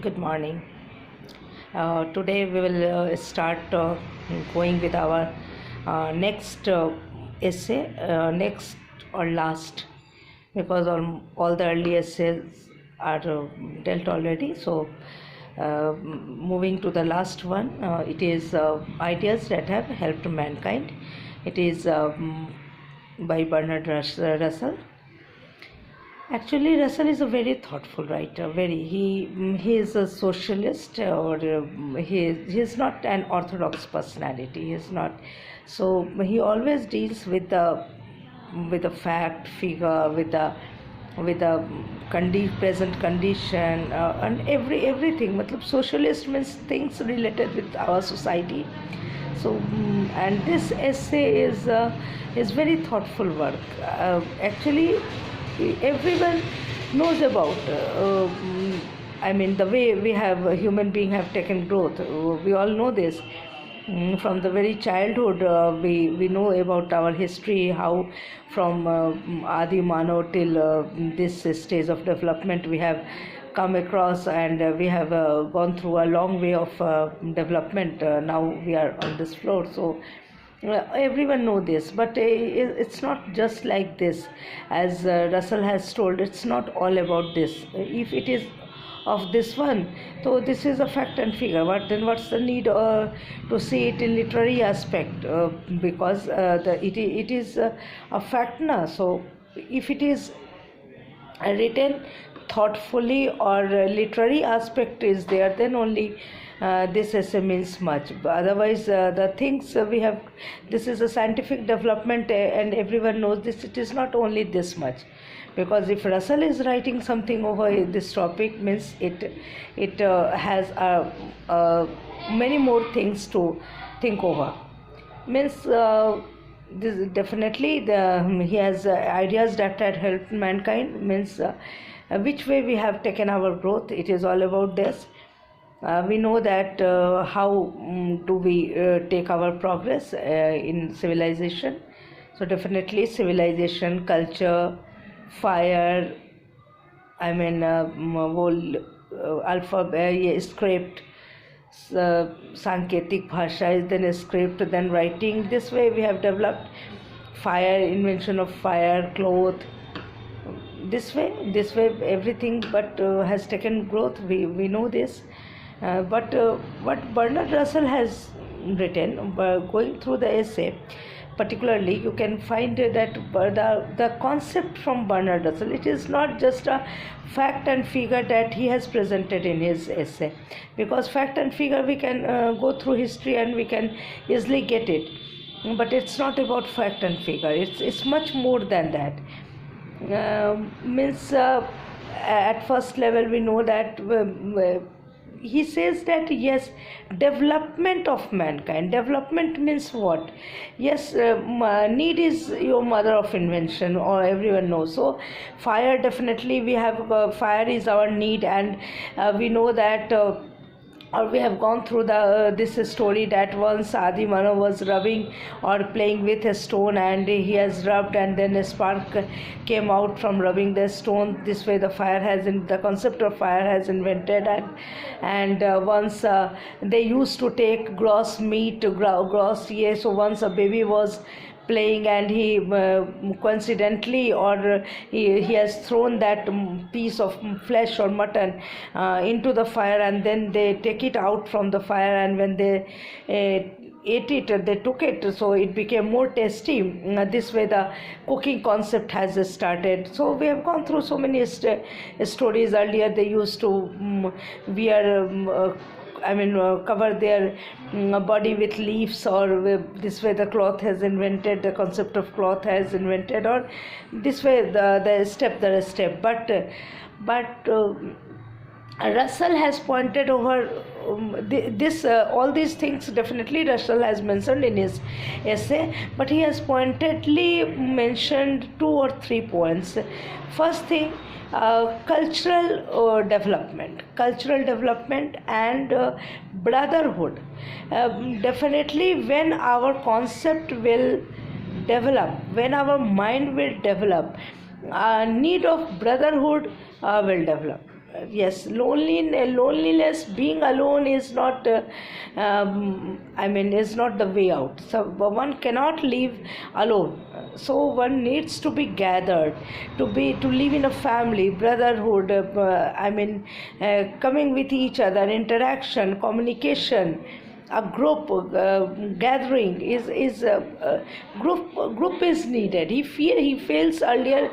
Good morning. Today we will start going with our next essay, next or last, because all the early essays are dealt already. So, moving to the last one, it is Ideas That Have Helped Mankind. It is by Bernard Russell. Actually, Russell is a very thoughtful writer. He is a socialist, or he is not an orthodox personality. He is not. So he always deals with the fact, figure, with the present condition, and everything. Matlab, socialist means things related with our society. So and this essay is very thoughtful work. Actually, everyone knows about the way we have human being have taken growth. We all know this. From the very childhood, we know about our history, how from Adi Manav till this stage of development we have come across, and we have gone through a long way of development. Now we are on this floor. So everyone know this, but it's not just like this. As Russell has told, it's not all about this. If it is of this one, so this is a fact and figure. But then what's the need to see it in literary aspect? Because it is a fact now. So if it is written thoughtfully, or literary aspect is there, then only this essay means much. Otherwise, the things we have, this is a scientific development, and everyone knows this. It is not only this much, because if Russell is writing something over this topic, means it has many more things to think over. Means this definitely he has ideas that had helped mankind. Means which way we have taken our growth. It is all about this. We know that how do we take our progress in civilization. So definitely civilization, culture, fire, whole alphabet, script, Sanketik Bhasha is then script, then writing. This way we have developed fire, invention of fire, cloth. This way everything but has taken growth. We know this. But what Bernard Russell has written, going through the essay, particularly, you can find that the concept from Bernard Russell, it is not just a fact and figure that he has presented in his essay, because fact and figure we can go through history and we can easily get it, but it's not about fact and figure. It's much more than that. At first level we know that he says that yes, development of mankind. Development means what? Yes, need is your mother of invention, or everyone knows. So fire, definitely we have fire is our need, and we know that or we have gone through this story that once Adi Manav was rubbing or playing with a stone, and he has rubbed, and then a spark came out from rubbing the stone. This way the concept of fire has invented, and once they used to take gross meat, so once a baby was playing, and he coincidentally, or he has thrown that piece of flesh or mutton into the fire, and then they take it out from the fire, and when they ate it, they took it, so it became more tasty. This way the cooking concept has started. So we have gone through so many stories. Earlier they used to wear cover their body with leaves, or this way the cloth has invented, the concept of cloth has invented, or this way the step. But Russell has pointed over all these things. Definitely Russell has mentioned in his essay, but he has pointedly mentioned 2 or 3 points. First thing, cultural development and brotherhood. Definitely when our concept will develop, when our mind will develop, need of brotherhood will develop. yes, loneliness, being alone is not is not the way out. So one cannot live alone, so one needs to be gathered, to live in a family, brotherhood, coming with each other, interaction, communication. A group gathering is group is needed. He feels earlier,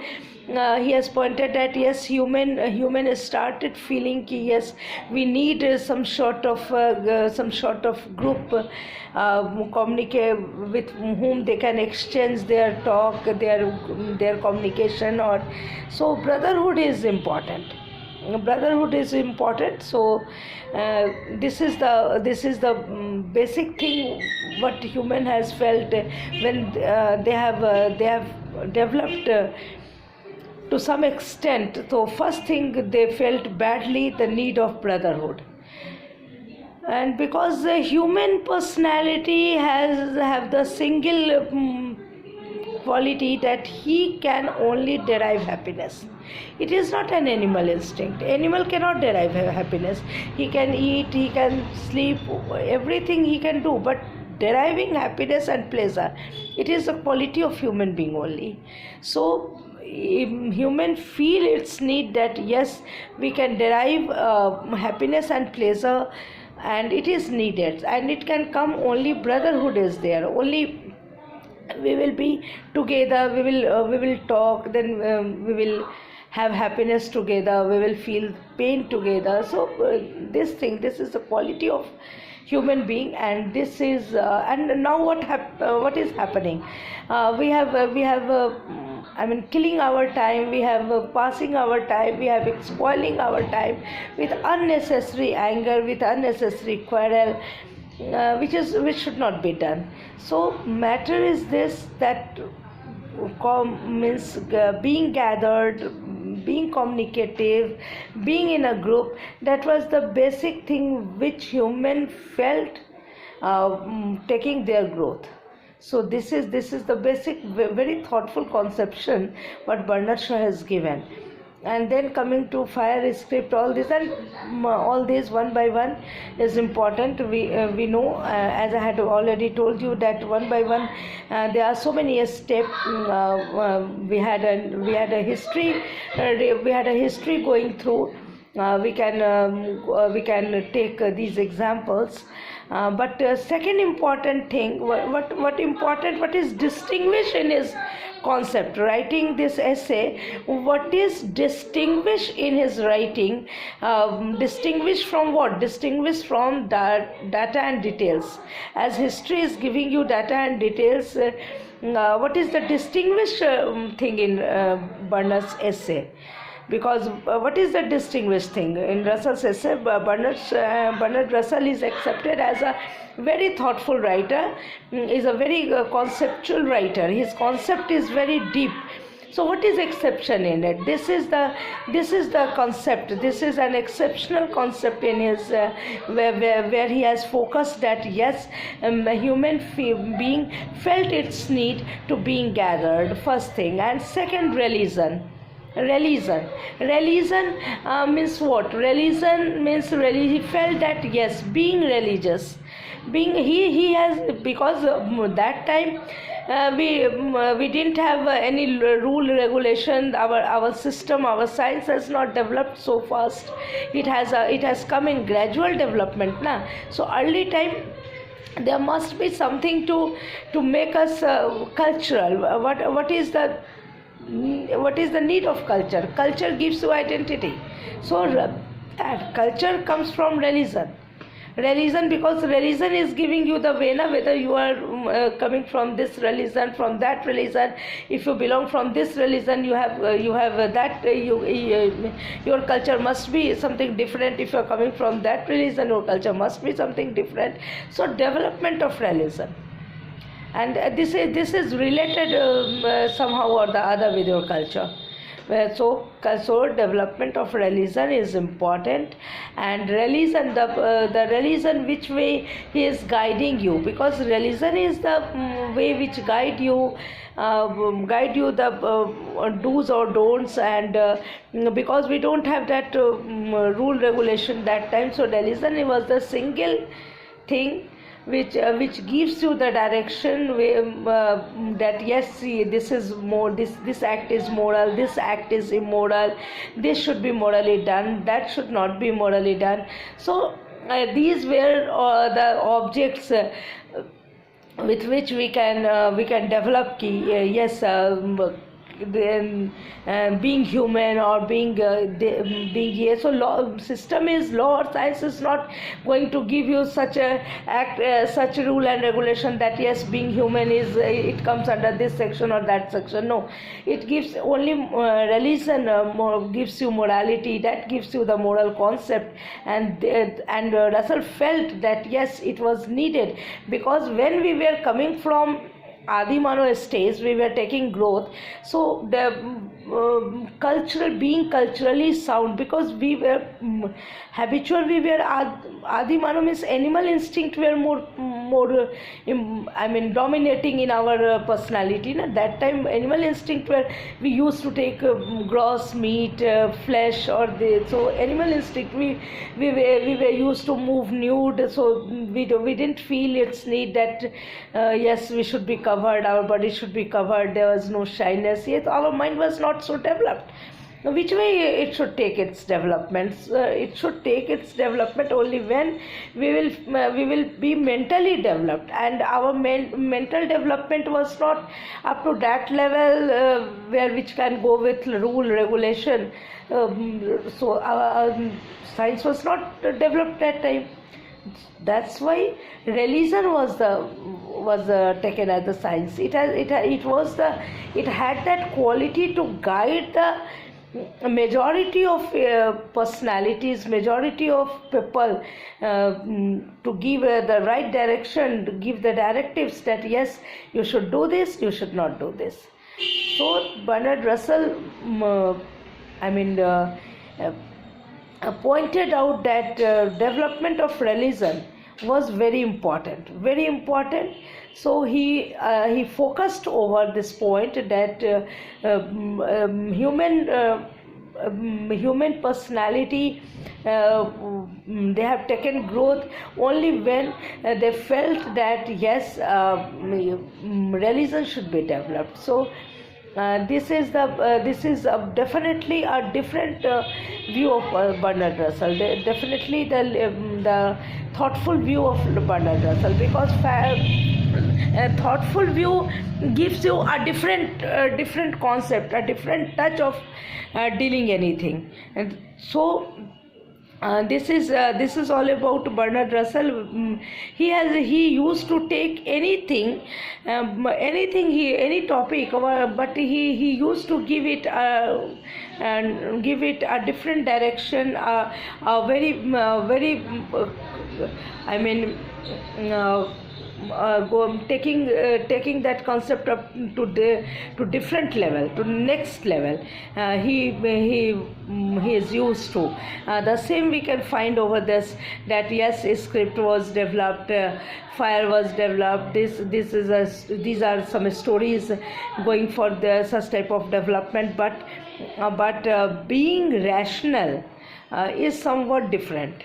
he has pointed that yes, human has started feeling ki yes, we need some sort of group, communicate with whom they can exchange their talk, their communication. Or so brotherhood is important. So this is the basic thing what human has felt when they have developed to some extent. So first thing, they felt badly the need of brotherhood. And because the human personality have the single quality that he can only derive happiness. It is not an animal instinct. Animal cannot derive happiness. He can eat, he can sleep, everything he can do, but deriving happiness and pleasure, it is a quality of human being only. So human feel its need that yes, we can derive happiness and pleasure, and it is needed, and it can come only brotherhood is there. Only we will be together, we will talk, then we will have happiness together, we will feel pain together. So this is the quality of human being. And this is and now what is happening, we have killing our time, we have passing our time, we have spoiling our time with unnecessary anger, with unnecessary quarrel, which should not be done. So matter is this, that means being gathered, being communicative, being in a group. That was the basic thing which human felt taking their growth. So this is the basic, very thoughtful conception what Bernard Shaw has given. And then coming to fire script, all this, and all this one by one is important. We know, as I had already told you, that one by one there are so many steps. We had a history going through. We can take these examples. But second important thing, what is distinguished in his concept, writing this essay, what is distinguished in his writing, distinguished from what? Distinguished from data and details. As history is giving you data and details, what is the distinguished thing in Bernard's essay? Because what is the distinguished thing in Russell's essay? Bernard Russell is accepted as a very thoughtful writer, is a very conceptual writer. His concept is very deep. So what is exception in it? This is the concept. This is an exceptional concept in his where he has focused that yes, human being felt its need to being gathered. First thing, and second, religion means what? Religion means he felt that yes, being religious, being he has, because that time we didn't have any rule regulation. Our system, our science has not developed so fast. It has come in gradual development now. So early time there must be something to make us cultural. What is the need of culture? Culture gives you identity. So culture comes from religion, because religion is giving you the way, whether you are coming from this religion, from that religion. If you belong from this religion, you have that your culture must be something different. If you are coming from that religion, your culture must be something different. So development of religion, and this is related somehow or the other with your culture. So development of religion is important, and religion, the religion which way he is guiding you, because religion is the way which guide you the do's or don'ts, and because we don't have that rule regulation that time, so religion was the single thing which gives you the direction that yes, see, this is more, this act is moral, this act is immoral, this should be morally done, that should not be morally done. So these were the objects with which we can develop yes, being human or being here. So system is law or science is not going to give you such a such a rule and regulation that yes, being human is it comes under this section or that section. No, it gives only religion gives you morality, that gives you the moral concept, and Russell felt that yes, it was needed, because when we were coming from Adi Mano stage, we were taking growth. So the being culturally sound, because we were habitual, we were Adi Mano means animal instinct were more dominating in our personality. At that time, animal instinct were, we used to take gross meat, flesh, so animal instinct, we were used to move nude, so we didn't feel its need that yes, we should be covered, our body should be covered, there was no shyness. Yet our mind was not so developed. Which way it should take its development? It should take its development only when we will be mentally developed, and our mental development was not up to that level which can go with rule regulation. So our science was not developed that time. That's why religion was taken as the science. It had that quality to guide the majority of personalities, majority of people, to give the right direction, to give the directives that yes, you should do this, you should not do this. So Bernard Russell pointed out that development of religion was very important, very important. So he focused over this point that human personality, they have taken growth only when they felt that yes, religion should be developed. So this is definitely a different view of Bernard Russell. Definitely the thoughtful view of Bernard Russell, because a thoughtful view gives you a different concept, a different touch of dealing anything. And so this is all about Bernard Russell. He used to take anything, any topic, but he used to give it a different direction, a very taking that concept up to different level, to next level. He is used to the same we can find over this, that yes, script was developed, fire was developed. These are some stories going for such type of development, but being rational is somewhat different.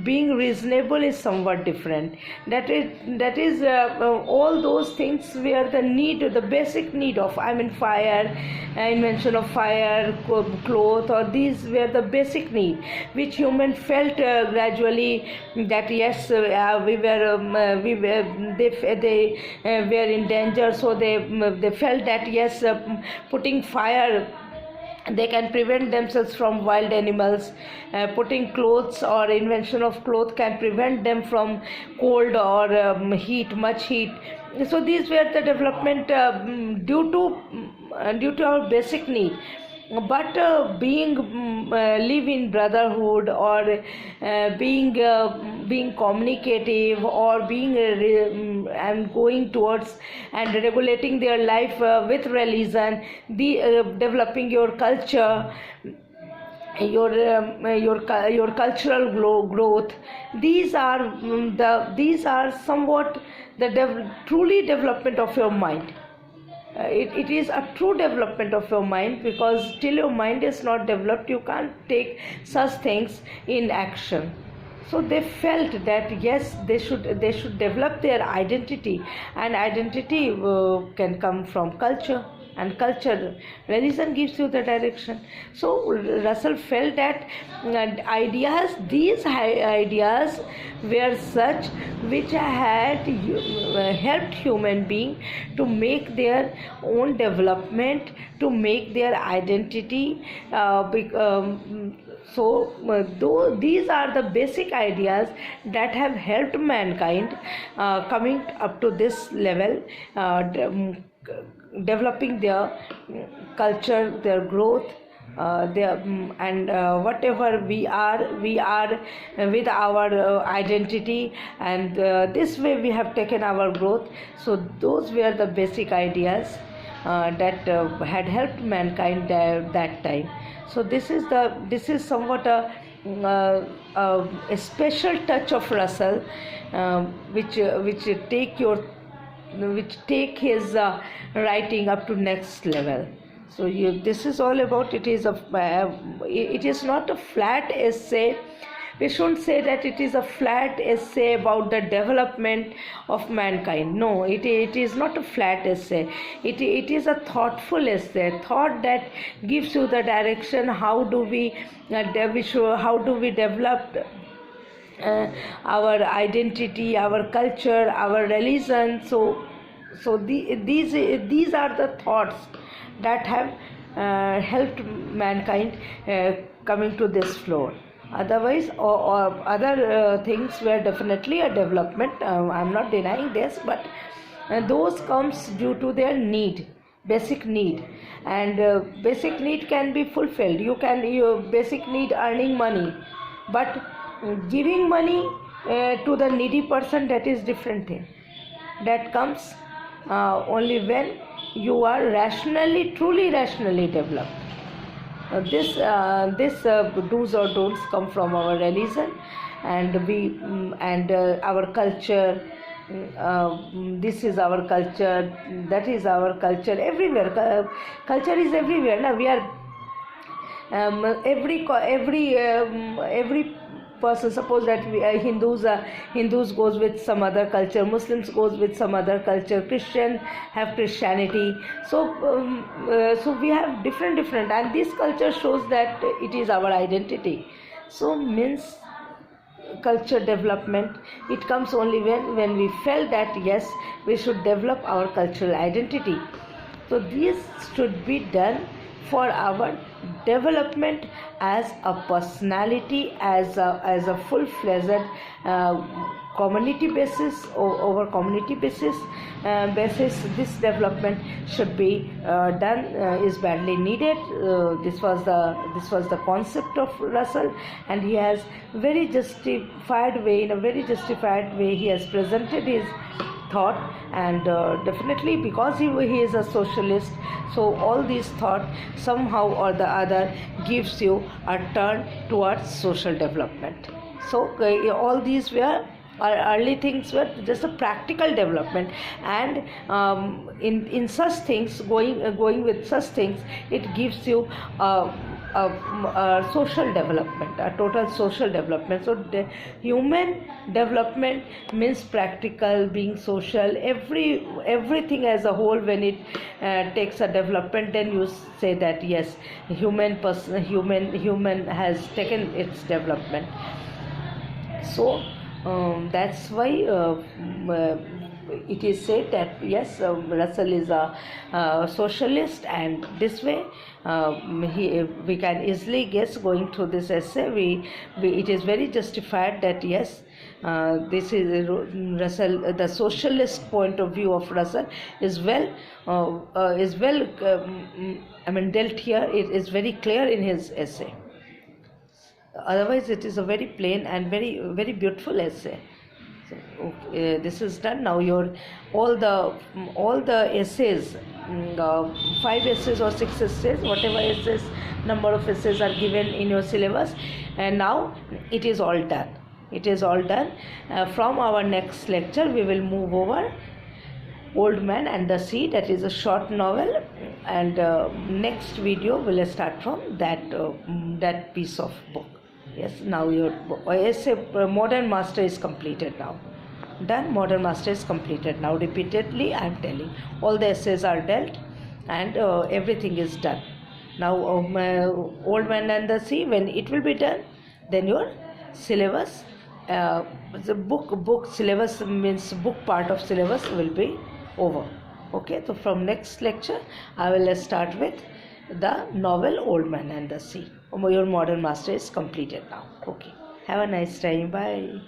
Being reasonable is somewhat different. That is all those things where the basic need of fire, invention of fire, cloth, or these were the basic need which human felt gradually that yes, they were in danger. So they felt that yes, putting fire, they can prevent themselves from wild animals. Putting clothes or invention of cloth can prevent them from cold or much heat. So these were the development due to our basic need. but live in brotherhood, or being communicative, or and going towards and regulating their life with religion, developing your culture, your cultural growth. These are somewhat the truly development of your mind. It is a true development of your mind, because till your mind is not developed, you can't take such things in action. So they felt that yes, they should develop their identity, and identity can come from culture, and culture, religion gives you the direction. So Russell felt that these ideas were such which had helped human being to make their own development, to make their identity. Though these are the basic ideas that have helped mankind coming up to this level, developing their culture, their growth, and whatever we are with our identity, and this way we have taken our growth. So those were the basic ideas that had helped mankind that time. So this is somewhat a special touch of Russell, which take his writing up to next level. So this is all about. It is not a flat essay. We shouldn't say that it is a flat essay about the development of mankind. No, it is not a flat essay. It is a thoughtful essay, thought that gives you the direction. How do we develop our identity, our culture, our religion. So these are the thoughts that have helped mankind coming to this floor. Otherwise, or other things were definitely a development. I'm not denying this, but those comes due to their need, basic need, and basic need can be fulfilled. Your basic need earning money, but giving money to the needy person, that is different thing. That comes only when you are truly rationally developed. This do's or don'ts come from our religion, and our culture. This is our culture, that is our culture. Everywhere, culture is everywhere. Now we are every person. Suppose that Hindus goes with some other culture, Muslims goes with some other culture, Christian have Christianity. So we have different, and this culture shows that it is our identity. So means culture development, it comes only when we felt that yes, we should develop our cultural identity. So this should be done for our development as a personality, as a full-fledged community basis, over community basis. This development should be done, is badly needed. This was the concept of Russell, and he has in a very justified way he has presented his thought, and definitely because he is a socialist, so all these thought somehow or the other gives you a turn towards social development. So all these were early things were just a practical development, and in such things, going with such things, it gives you a social development, a total social development. So human development means practical, being social, everything as a whole. When it takes a development, then you say that yes, human has taken its development. So that's why it is said that yes, Russell is a socialist, and this way we can easily guess going through this essay. It is very justified that yes, this is Russell. The socialist point of view of Russell is dealt here. It is very clear in his essay. Otherwise, it is a very plain and very very beautiful essay. So, okay, this is done now. All the essays, 5 essays or 6 essays, whatever essays, number of essays are given in your syllabus, and now it is all done. It is all done. From our next lecture, we will move over Old Man and the Sea. That is a short novel, and next video will start from that piece of book. Yes, now your essay Modern Master is completed now. Done. Modern Master is completed now. Repeatedly I am telling, all the essays are dealt, and everything is done. Now Old Man and the Sea, when it will be done, then your syllabus, the book syllabus means book part of syllabus will be over. Okay, so from next lecture I will start with the novel Old Man and the Sea. Your Modern Master is completed now. Okay, have a nice time. Bye.